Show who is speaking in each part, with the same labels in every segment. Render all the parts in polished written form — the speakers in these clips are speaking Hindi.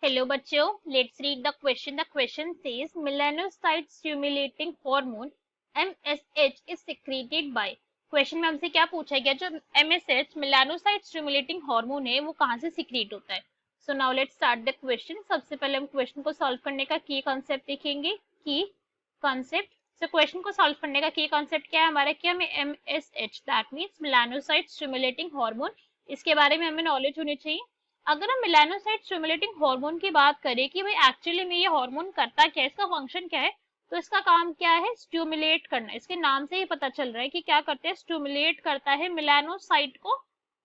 Speaker 1: हेलो बच्चों, let's read the question. The question says melanocyte stimulating hormone MSH is secreted by. Question में हमसे क्या पूछा गया? जो एमएसएच मेलानोसाइट स्टिमुलेटिंग हार्मोन है वो कहाँ से सिक्रीट होता है? So now let's start the question. सबसे पहले हम क्वेश्चन को सॉल्व करने का की कॉन्सेप्ट देखेंगे. की कॉन्सेप्ट. सो क्वेश्चन को सॉल्व करने का की कॉन्सेप्ट क्या है हमारा? कि हमें MSH that means melanocyte stimulating hormone, इसके बारे में हमें नॉलेज होनी चाहिए. अगर हम मेलानोसाइट स्टिमुलेटिंग हार्मोन की बात करें कि भाई एक्चुअली में ये हार्मोन करता क्या है, इसका फंक्शन क्या है, तो इसका काम क्या है? स्टिमुलेट करना. इसके नाम से ही पता चल रहा है कि क्या करते हैं, स्टिमुलेट करता है मेलानोसाइट को.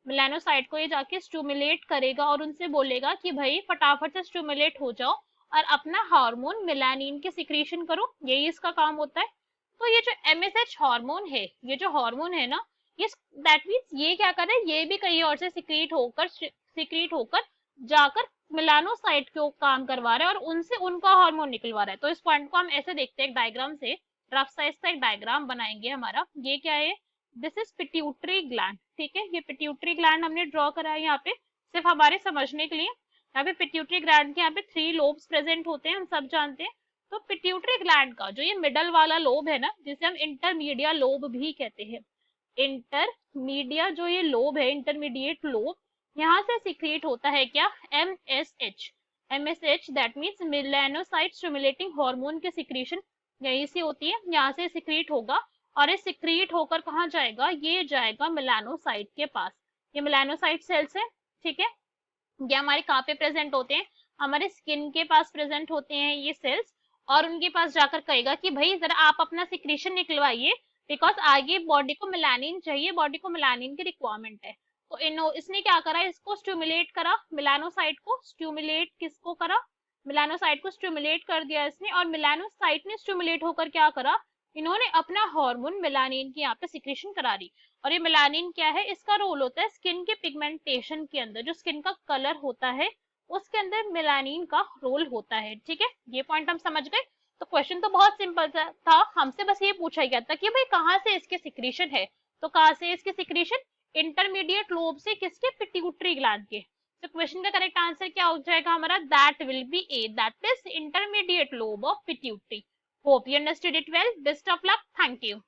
Speaker 1: मेलानोसाइट को ये जाके स्टिमुलेट करेगा और उनसे बोलेगा कि भाई फटाफट से स्टिमुलेट हो जाओ और अपना हार्मोन मेलानिन के सिक्रीशन करो. यही इसका काम होता है. तो ये जो एमएसएच हार्मोन है, ये जो हार्मोन है ना, ये दैट मीन्स ये क्या कर रहा है, ये भी कहीं और से सिक्रीट होकर जाकर मेलानोसाइट को काम करवा रहा है और उनसे उनका हार्मोन निकलवा रहा है. तो इस पॉइंट को हम ऐसे देखते हैं, एक डायग्राम से रफ साइज का एक डायग्राम बनाएंगे हमारा. ये क्या है? This is pituitary gland. ठीक है, ये पिट्यूटरी ग्लैंड हमने ड्रॉ करा है यहाँ पे सिर्फ हमारे समझने के लिए. यहाँ पे पिट्यूटरी ग्लैंड के यहाँ पे 3 लोब्स प्रेजेंट होते हैं, हम सब जानते हैं. तो पिट्यूटरी ग्लैंड का जो ये मिडल वाला लोब है ना, जिसे हम इंटरमीडिया लोब भी कहते हैं. इंटरमीडिया जो ये लोब है, इंटरमीडिएट लोब, यहाँ से सिक्रीट होता है क्या? MSH. MSH that means melanocyte stimulating hormone के सिक्रीशन यहीं से होती है, यहाँ से सिक्रीट होगा. और ये सिक्रीट होकर कहाँ जाएगा? ये जाएगा मेलानोसाइट के पास. ये मेलानोसाइट सेल्स है. ठीक है, ये हमारे कहाँ पे प्रेजेंट होते हैं? हमारे स्किन के पास प्रेजेंट होते हैं ये सेल्स. और उनके पास जाकर कहेगा कि भाई जरा आप अपना सिक्रीशन निकलवाइए, बिकॉज आगे बॉडी को मेलानिन चाहिए, बॉडी को मेलानिन की रिक्वायरमेंट है. तो इसने क्या करा? इसको स्टिमुलेट करा, मेलानोसाइट को स्टिमुलेट. किसको करा? मेलानोसाइट को स्टिमुलेट कर दिया इसने. और मेलानोसाइट ने स्टिमुलेट होकर क्या करा? इन्होंने अपना हार्मोन मेलानिन की यहाँ पे सिक्रेशन करा रही. और ये मेलानिन क्या है? इसका रोल होता है स्किन के पिगमेंटेशन के अंदर, जो स्किन का कलर होता है उसके अंदर मेलानिन का रोल होता है. ठीक है, ये पॉइंट हम समझ गए. तो क्वेश्चन तो बहुत सिंपल था, हमसे बस ये पूछा गया था कि भाई कहाँ से इसके सिक्रीशन है. तो कहाँ से इसके सिक्रीशन? इंटरमीडिएट लोब से. किसके? पिट्यूटरी ग्लैंड के. तो क्वेश्चन का करेक्ट आंसर क्या हो जाएगा हमारा? That will be A, that is intermediate lobe of pituitary. Hope you understood it well. Best of luck. Thank you.